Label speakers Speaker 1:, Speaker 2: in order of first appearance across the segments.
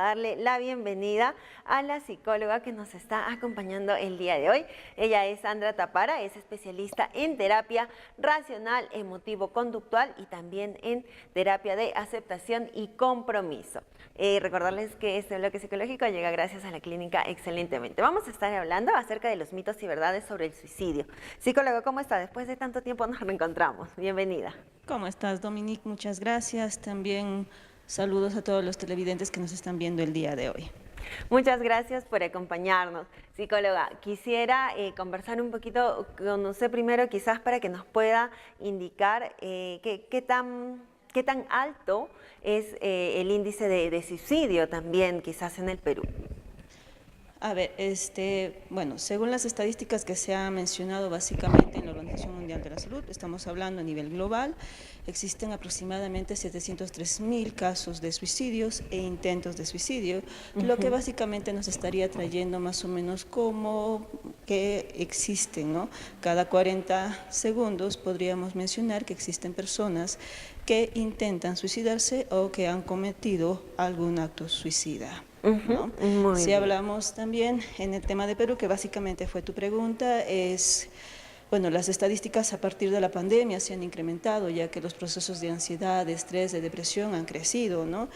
Speaker 1: darle la bienvenida a la psicóloga que nos está acompañando el día de hoy. Ella es Sandra Tapara, es especialista en terapia racional, emotivo-conductual y también en terapia de aceptación y compromiso. Recordarles que este bloque psicológico llega gracias a la clínica Excelentemente. Vamos a estar hablando acerca de los mitos y verdades sobre el suicidio. Psicóloga, ¿cómo está? Después de tanto tiempo nos reencontramos. Bienvenida.
Speaker 2: ¿Cómo estás, Dominique? Muchas gracias. También saludos a todos los televidentes que nos están viendo el día de hoy.
Speaker 1: Muchas gracias por acompañarnos. Psicóloga, quisiera conversar un poquito con usted primero, quizás para que nos pueda indicar qué tan alto es el índice de suicidio también, quizás en el Perú.
Speaker 2: A ver, bueno, según las estadísticas que se han mencionado básicamente en la Organización Mundial de la Salud, estamos hablando a nivel global, existen aproximadamente 703.000 casos de suicidios e intentos de suicidio, lo que básicamente nos estaría trayendo más o menos como que existen, ¿no? Cada 40 segundos podríamos mencionar que existen personas que intentan suicidarse o que han cometido algún acto suicida. ¿No? Si hablamos también en el tema de Perú, que básicamente fue tu pregunta, bueno, las estadísticas a partir de la pandemia se han incrementado, ya que los procesos de ansiedad, de estrés, de depresión han crecido, ¿no?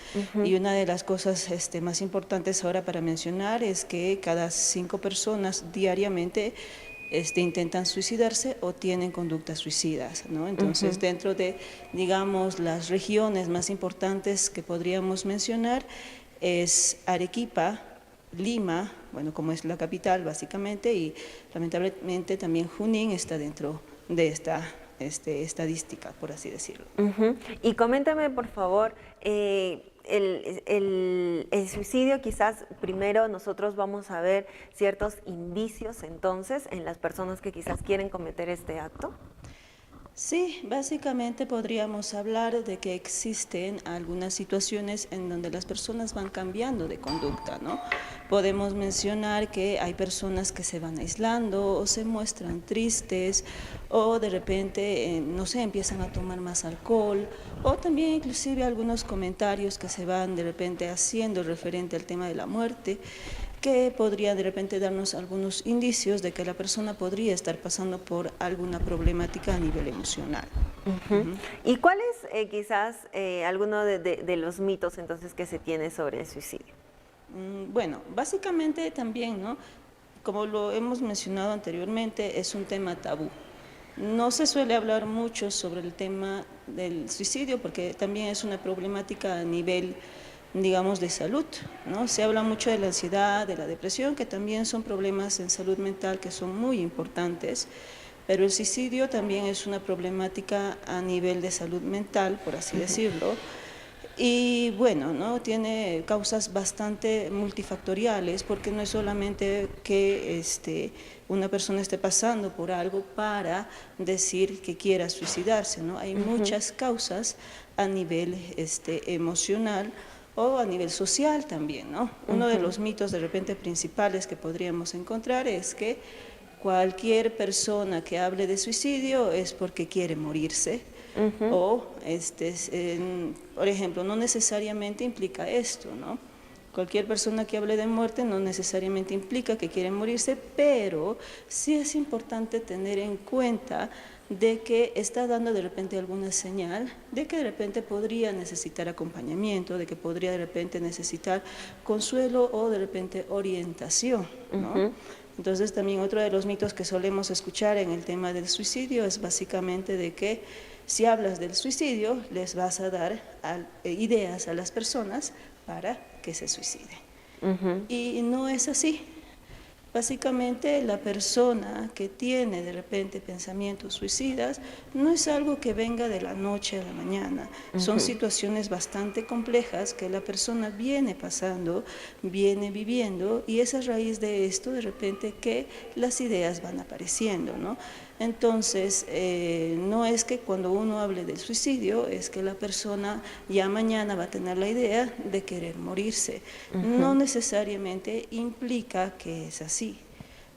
Speaker 2: Y una de las cosas más importantes ahora para mencionar es que cada 5 personas diariamente intentan suicidarse o tienen conductas suicidas, ¿no? Entonces, dentro de, digamos, las regiones más importantes que podríamos mencionar, es Arequipa, Lima, bueno, como es la capital básicamente, y lamentablemente también Junín está dentro de esta estadística, por así decirlo.
Speaker 1: Y coméntame, por favor, el suicidio, quizás primero nosotros vamos a ver ciertos indicios entonces en las personas que quizás quieren cometer este acto.
Speaker 2: Sí, básicamente podríamos hablar de que existen algunas situaciones en donde las personas van cambiando de conducta, ¿no? Podemos mencionar que hay personas que se van aislando o se muestran tristes o de repente, no sé, empiezan a tomar más alcohol o también inclusive algunos comentarios que se van de repente haciendo referente al tema de la muerte, que podría de repente darnos algunos indicios de que la persona podría estar pasando por alguna problemática a nivel emocional.
Speaker 1: ¿Y cuál es quizás alguno de los mitos entonces que se tiene sobre el suicidio?
Speaker 2: Bueno, básicamente también, ¿no? Como lo hemos mencionado anteriormente, es un tema tabú. No se suele hablar mucho sobre el tema del suicidio porque también es una problemática a nivel, digamos, de salud, ¿no? Se habla mucho de la ansiedad, de la depresión, que también son problemas en salud mental que son muy importantes, pero el suicidio también es una problemática a nivel de salud mental, por así decirlo, y bueno, ¿no? Tiene causas bastante multifactoriales porque no es solamente que una persona esté pasando por algo para decir que quiera suicidarse, ¿no? Hay muchas causas a nivel emocional o a nivel social también, ¿no? Uno de los mitos de repente principales que podríamos encontrar es que cualquier persona que hable de suicidio es porque quiere morirse. O, por ejemplo, no necesariamente implica esto, ¿no? Cualquier persona que hable de muerte no necesariamente implica que quiere morirse, pero sí es importante tener en cuenta de que está dando de repente alguna señal de que de repente podría necesitar acompañamiento, de que podría de repente necesitar consuelo o de repente orientación, ¿no? Entonces también otro de los mitos que solemos escuchar en el tema del suicidio es básicamente de que si hablas del suicidio les vas a dar ideas a las personas para que se suiciden. Y no es así. Básicamente la persona que tiene de repente pensamientos suicidas no es algo que venga de la noche a la mañana, son situaciones bastante complejas que la persona viene pasando, viene viviendo y es a raíz de esto de repente que las ideas van apareciendo, ¿no? Entonces, no es que cuando uno hable del suicidio, es que la persona ya mañana va a tener la idea de querer morirse. No necesariamente implica que es así.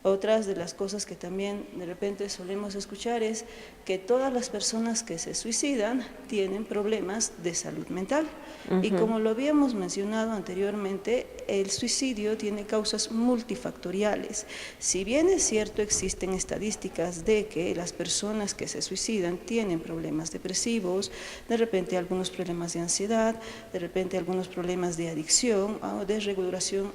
Speaker 2: Otras de las cosas que también de repente solemos escuchar es que todas las personas que se suicidan tienen problemas de salud mental. Y como lo habíamos mencionado anteriormente, el suicidio tiene causas multifactoriales. Si bien es cierto, existen estadísticas de que las personas que se suicidan tienen problemas depresivos, de repente algunos problemas de ansiedad, de repente algunos problemas de adicción o desregulación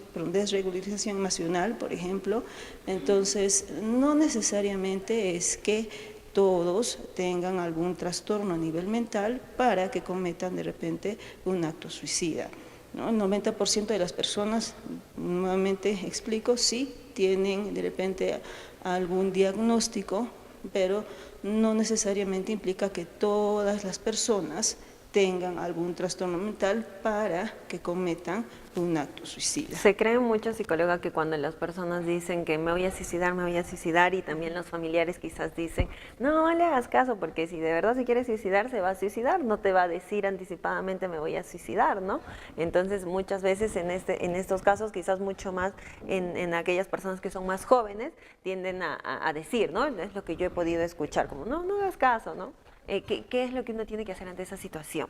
Speaker 2: emocional, por ejemplo, entonces no necesariamente es que todos tengan algún trastorno a nivel mental para que cometan de repente un acto suicida, ¿no? El 90% de las personas, nuevamente explico, sí tienen de repente algún diagnóstico, pero no necesariamente implica que todas las personas tengan algún trastorno mental para que cometan un acto suicida.
Speaker 1: Se cree mucho, psicóloga, que cuando las personas dicen que me voy a suicidar, y también los familiares quizás dicen, no le hagas caso, porque si de verdad se quiere suicidar, se va a suicidar, no te va a decir anticipadamente me voy a suicidar, ¿no? Entonces muchas veces en estos casos, quizás mucho más en aquellas personas que son más jóvenes, tienden a decir, ¿no? Es lo que yo he podido escuchar, como no hagas caso, ¿no? ¿Qué es lo que uno tiene que hacer ante esa situación?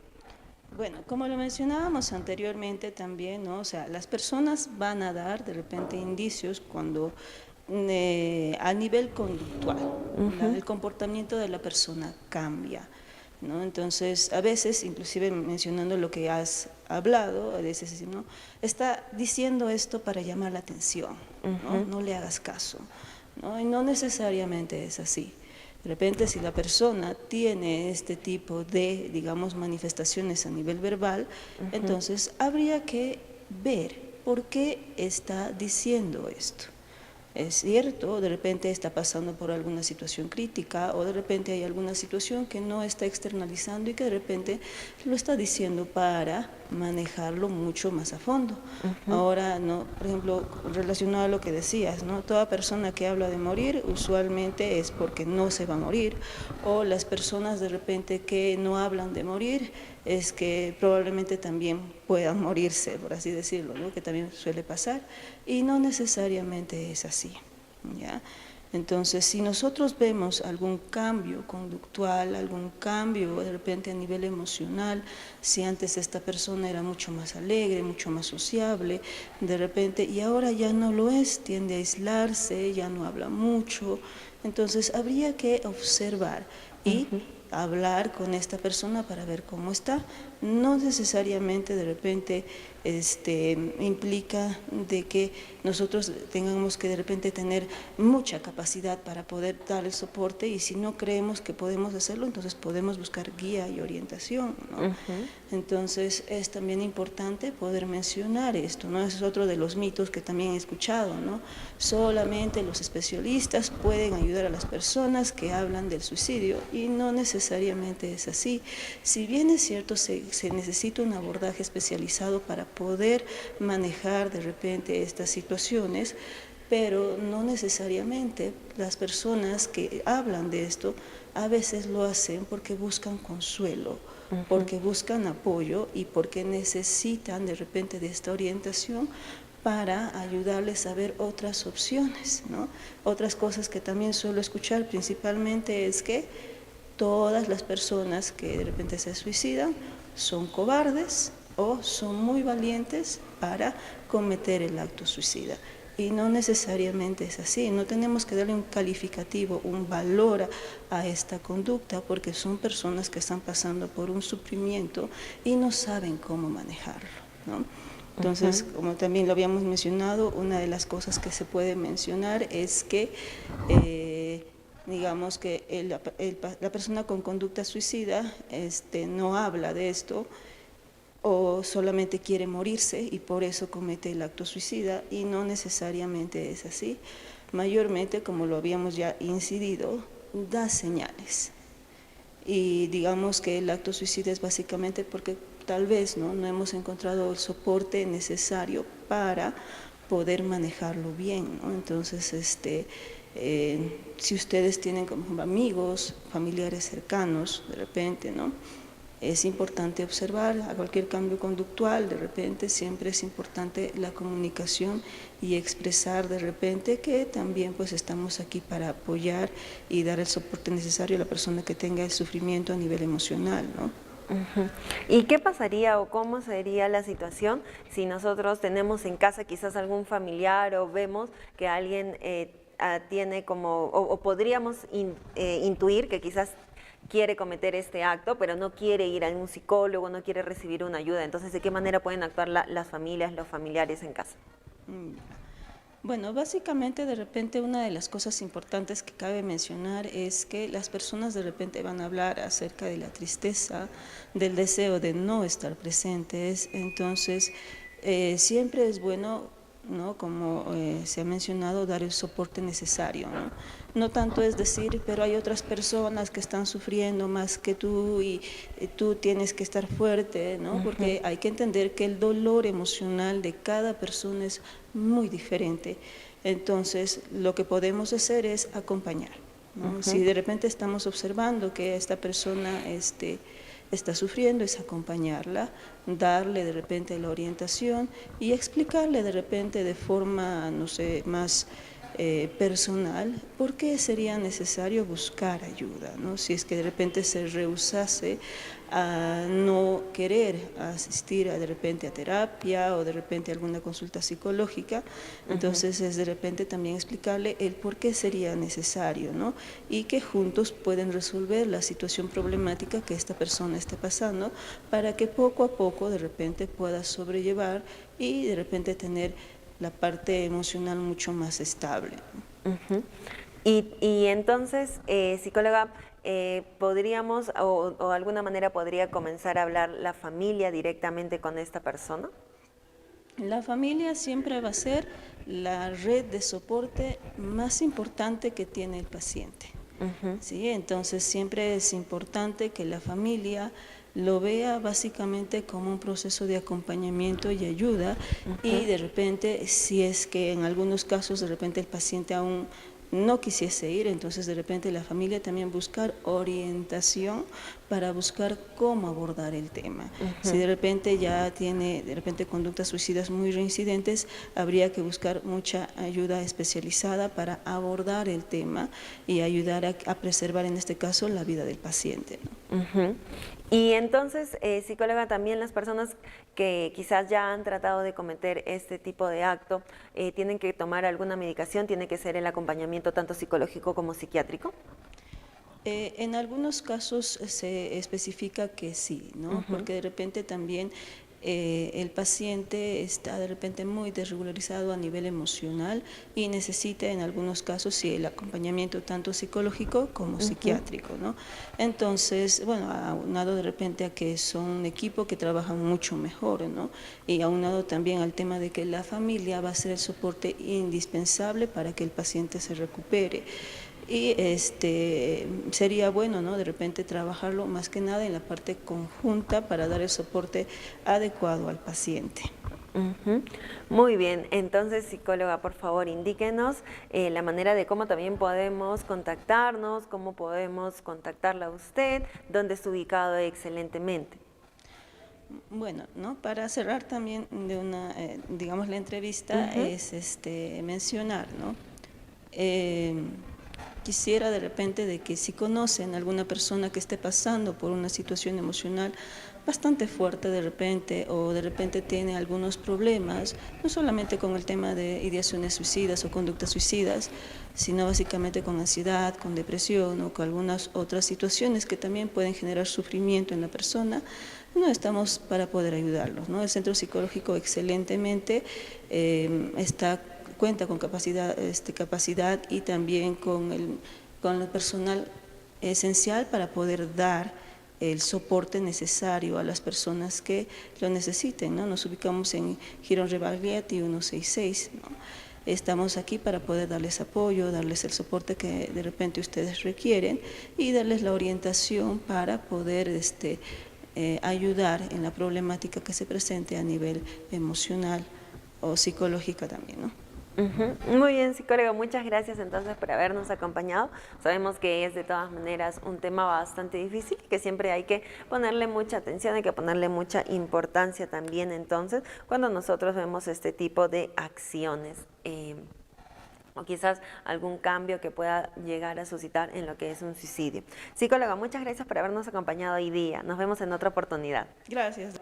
Speaker 2: Bueno, como lo mencionábamos anteriormente también, ¿no? O sea, las personas van a dar de repente indicios cuando a nivel conductual, el comportamiento de la persona cambia, ¿no? Entonces, a veces, inclusive mencionando lo que has hablado, a veces, ¿no? Está diciendo esto para llamar la atención, ¿no? No le hagas caso, ¿no? Y no necesariamente es así. De repente, si la persona tiene este tipo de, digamos, manifestaciones a nivel verbal, entonces habría que ver por qué está diciendo esto. Es cierto, de repente está pasando por alguna situación crítica o de repente hay alguna situación que no está externalizando y que de repente lo está diciendo para manejarlo mucho más a fondo. Ahora, ¿no? Por ejemplo, relacionado a lo que decías, ¿no? Toda persona que habla de morir usualmente es porque no se va a morir, o las personas de repente que no hablan de morir es que probablemente también puedan morirse, por así decirlo, ¿no? Que también suele pasar, y no necesariamente es así, ¿ya? Entonces, si nosotros vemos algún cambio conductual, algún cambio de repente a nivel emocional, si antes esta persona era mucho más alegre, mucho más sociable, de repente, y ahora ya no lo es, tiende a aislarse, ya no habla mucho, entonces habría que observar y hablar con esta persona para ver cómo está. No necesariamente de repente implica de que nosotros tengamos que de repente tener mucha capacidad para poder dar el soporte, y si no creemos que podemos hacerlo, entonces podemos buscar guía y orientación, ¿no? Entonces es también importante poder mencionar esto, ¿no? Ese es otro de los mitos que también he escuchado, ¿no? Solamente los especialistas pueden ayudar a las personas que hablan del suicidio, y no necesariamente es así. Si bien es cierto, se necesita un abordaje especializado para poder manejar de repente estas situaciones, pero no necesariamente las personas que hablan de esto a veces lo hacen porque buscan consuelo, porque buscan apoyo y porque necesitan de repente de esta orientación para ayudarles a ver otras opciones, ¿no? Otras cosas que también suelo escuchar principalmente es que todas las personas que de repente se suicidan son cobardes o son muy valientes para cometer el acto suicida. Y no necesariamente es así, no tenemos que darle un calificativo, un valor a esta conducta, porque son personas que están pasando por un sufrimiento y no saben cómo manejarlo, ¿no? Entonces, como también lo habíamos mencionado, una de las cosas que se puede mencionar es que digamos que la persona con conducta suicida no habla de esto, o solamente quiere morirse y por eso comete el acto suicida, y no necesariamente es así. Mayormente, como lo habíamos ya incidido, da señales. Y digamos que el acto suicida es básicamente porque tal vez no hemos encontrado el soporte necesario para poder manejarlo bien, ¿no? Entonces, si ustedes tienen como amigos, familiares cercanos, de repente, ¿no? es importante observar a cualquier cambio conductual, de repente siempre es importante la comunicación y expresar de repente que también pues estamos aquí para apoyar y dar el soporte necesario a la persona que tenga el sufrimiento a nivel emocional, ¿no?
Speaker 1: ¿Y qué pasaría o cómo sería la situación si nosotros tenemos en casa quizás algún familiar o vemos que alguien tiene como, o podríamos intuir que quizás quiere cometer este acto, pero no quiere ir a un psicólogo, no quiere recibir una ayuda? Entonces, ¿de qué manera pueden actuar las familias, los familiares en casa?
Speaker 2: Bueno, básicamente de repente una de las cosas importantes que cabe mencionar es que las personas de repente van a hablar acerca de la tristeza, del deseo de no estar presentes, entonces siempre es bueno, ¿no? Como se ha mencionado, dar el soporte necesario, ¿no? No tanto es decir, pero hay otras personas que están sufriendo más que tú y tú tienes que estar fuerte, ¿no? Porque hay que entender que el dolor emocional de cada persona es muy diferente. Entonces, lo que podemos hacer es acompañar, ¿no? Si de repente estamos observando que esta persona está sufriendo, es acompañarla, darle de repente la orientación y explicarle de repente de forma, no sé, más personal, ¿por qué sería necesario buscar ayuda, ¿no? Si es que de repente se rehusase a no querer asistir de repente a terapia o de repente a alguna consulta psicológica, entonces es de repente también explicarle el por qué sería necesario, ¿no? Y que juntos pueden resolver la situación problemática que esta persona está pasando para que poco a poco de repente pueda sobrellevar y de repente tener la parte emocional mucho más estable.
Speaker 1: Y entonces, psicóloga, ¿podríamos o de alguna manera podría comenzar a hablar la familia directamente con esta persona?
Speaker 2: La familia siempre va a ser la red de soporte más importante que tiene el paciente. ¿Sí? Entonces siempre es importante que la familia lo vea básicamente como un proceso de acompañamiento y ayuda y de repente si es que en algunos casos de repente el paciente aún no quisiese ir, entonces de repente la familia también buscar orientación para buscar cómo abordar el tema. Si de repente ya tiene de repente conductas suicidas muy reincidentes, habría que buscar mucha ayuda especializada para abordar el tema y ayudar a preservar en este caso la vida del paciente, ¿no?
Speaker 1: Y entonces, psicóloga, también las personas que quizás ya han tratado de cometer este tipo de acto, ¿tienen que tomar alguna medicación? ¿Tiene que ser el acompañamiento tanto psicológico como psiquiátrico?
Speaker 2: En algunos casos se especifica que sí, ¿no? Porque de repente también el paciente está de repente muy desregularizado a nivel emocional y necesita en algunos casos sí el acompañamiento tanto psicológico como psiquiátrico, ¿no? Entonces, bueno, aunado de repente a que son un equipo que trabaja mucho mejor, ¿no? Y aunado también al tema de que la familia va a ser el soporte indispensable para que el paciente se recupere. Y sería bueno, ¿no? De repente trabajarlo más que nada en la parte conjunta para dar el soporte adecuado al paciente.
Speaker 1: Muy bien, entonces psicóloga, por favor, indíquenos la manera de cómo también podemos contactarnos, cómo podemos contactarla a usted, dónde está ubicado excelentemente.
Speaker 2: Bueno, ¿no? Para cerrar también de una, digamos, la entrevista es mencionar, ¿no? Quisiera de repente de que si conocen a alguna persona que esté pasando por una situación emocional bastante fuerte de repente o de repente tiene algunos problemas, no solamente con el tema de ideaciones suicidas o conductas suicidas, sino básicamente con ansiedad, con depresión o con algunas otras situaciones que también pueden generar sufrimiento en la persona, no estamos para poder ayudarlos, ¿no? El centro psicológico excelentemente cuenta con capacidad y también con el personal esencial para poder dar el soporte necesario a las personas que lo necesiten, ¿no? Nos ubicamos en Girón Rebagliati 166, ¿no? Estamos aquí para poder darles apoyo, darles el soporte que de repente ustedes requieren y darles la orientación para poder ayudar en la problemática que se presente a nivel emocional o psicológica también, ¿no?
Speaker 1: Muy bien, psicóloga, muchas gracias entonces por habernos acompañado. Sabemos que es de todas maneras un tema bastante difícil, que siempre hay que ponerle mucha atención, hay que ponerle mucha importancia también entonces cuando nosotros vemos este tipo de acciones. O quizás algún cambio que pueda llegar a suscitar en lo que es un suicidio. Psicóloga, muchas gracias por habernos acompañado hoy día. Nos vemos en otra oportunidad.
Speaker 2: Gracias.